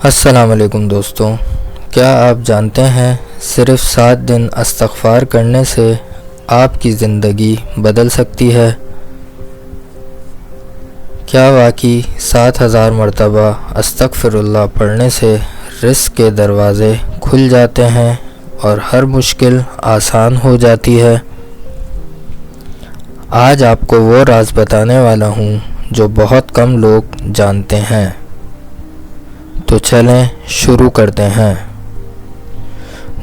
السلام علیکم دوستوں، کیا آپ جانتے ہیں صرف 7 دن استغفار کرنے سے آپ کی زندگی بدل سکتی ہے؟ کیا واقعی 7000 مرتبہ استغفر اللہ پڑھنے سے رزق کے دروازے کھل جاتے ہیں اور ہر مشکل آسان ہو جاتی ہے؟ آج آپ کو وہ راز بتانے والا ہوں جو بہت کم لوگ جانتے ہیں۔ تو چلیں شروع کرتے ہیں۔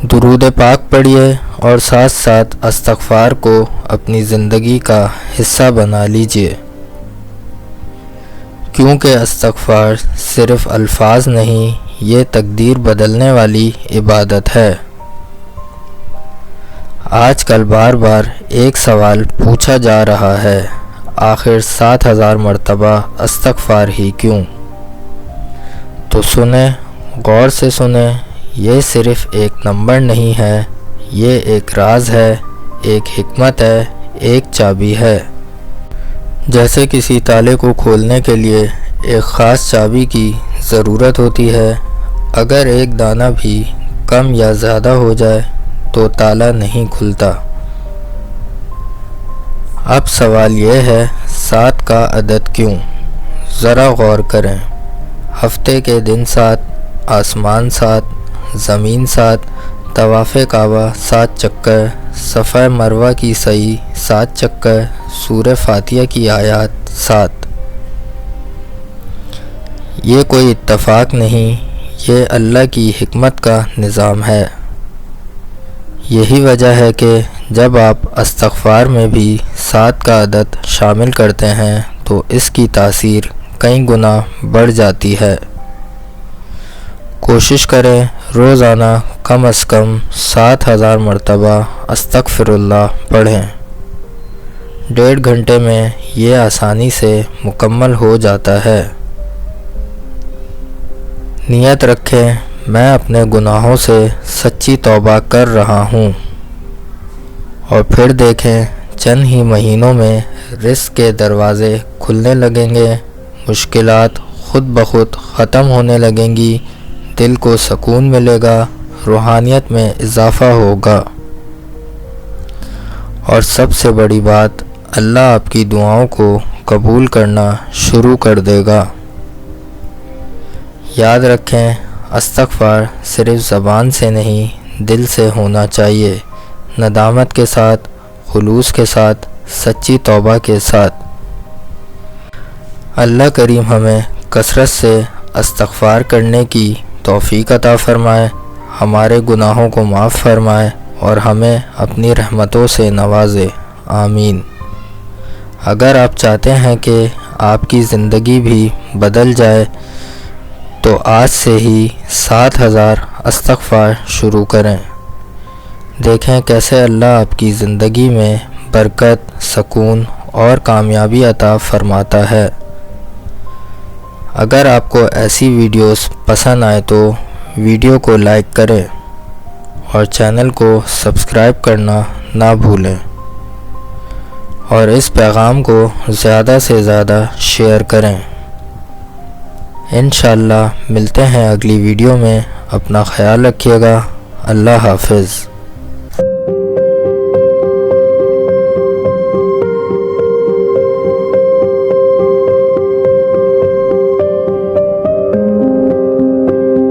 درود پاک پڑھیے اور ساتھ ساتھ استغفار کو اپنی زندگی کا حصہ بنا لیجئے، کیونکہ استغفار صرف الفاظ نہیں، یہ تقدیر بدلنے والی عبادت ہے۔ آج کل بار بار ایک سوال پوچھا جا رہا ہے، آخر 7000 مرتبہ استغفار ہی کیوں؟ تو سنیں، غور سے سنیں، یہ صرف ایک نمبر نہیں ہے، یہ ایک راز ہے، ایک حکمت ہے، ایک چابی ہے۔ جیسے کسی تالے کو کھولنے کے لیے ایک خاص چابی کی ضرورت ہوتی ہے، اگر ایک دانہ بھی کم یا زیادہ ہو جائے تو تالا نہیں کھلتا۔ اب سوال یہ ہے، 7 کا عدد کیوں؟ ذرا غور کریں۔ ہفتے کے دن 7، آسمان 7، زمین 7، طواف کعبہ 7 چکر، صفا مروہ کی سعی 7 چکر، سورہ فاتحہ کی آیات 7۔ یہ کوئی اتفاق نہیں، یہ اللہ کی حکمت کا نظام ہے۔ یہی وجہ ہے کہ جب آپ استغفار میں بھی 7 کا عدد شامل کرتے ہیں تو اس کی تاثیر کئی گنا بڑھ جاتی ہے۔ کوشش کریں روزانہ کم از کم 7000 مرتبہ استغفر اللہ پڑھیں۔ 1.5 گھنٹے میں یہ آسانی سے مکمل ہو جاتا ہے۔ نیت رکھیں، میں اپنے گناہوں سے سچی توبہ کر رہا ہوں، اور پھر دیکھیں چند ہی مہینوں میں رزق کے دروازے کھلنے لگیں گے، مشکلات خود بخود ختم ہونے لگیں گی، دل کو سکون ملے گا، روحانیت میں اضافہ ہوگا، اور سب سے بڑی بات، اللہ آپ کی دعاؤں کو قبول کرنا شروع کر دے گا۔ یاد رکھیں، استغفار صرف زبان سے نہیں، دل سے ہونا چاہیے، ندامت کے ساتھ، خلوص کے ساتھ، سچی توبہ کے ساتھ۔ اللہ کریم ہمیں کثرت سے استغفار کرنے کی توفیق عطا فرمائے، ہمارے گناہوں کو معاف فرمائے اور ہمیں اپنی رحمتوں سے نوازے، آمین۔ اگر آپ چاہتے ہیں کہ آپ کی زندگی بھی بدل جائے تو آج سے ہی 7000 استغفار شروع کریں، دیکھیں کیسے اللہ آپ کی زندگی میں برکت، سکون اور کامیابی عطا فرماتا ہے۔ اگر آپ کو ایسی ویڈیوز پسند آئے تو ویڈیو کو لائک کریں اور چینل کو سبسکرائب کرنا نہ بھولیں، اور اس پیغام کو زیادہ سے زیادہ شیئر کریں۔ انشاءاللہ ملتے ہیں اگلی ویڈیو میں، اپنا خیال رکھیے گا، اللہ حافظ۔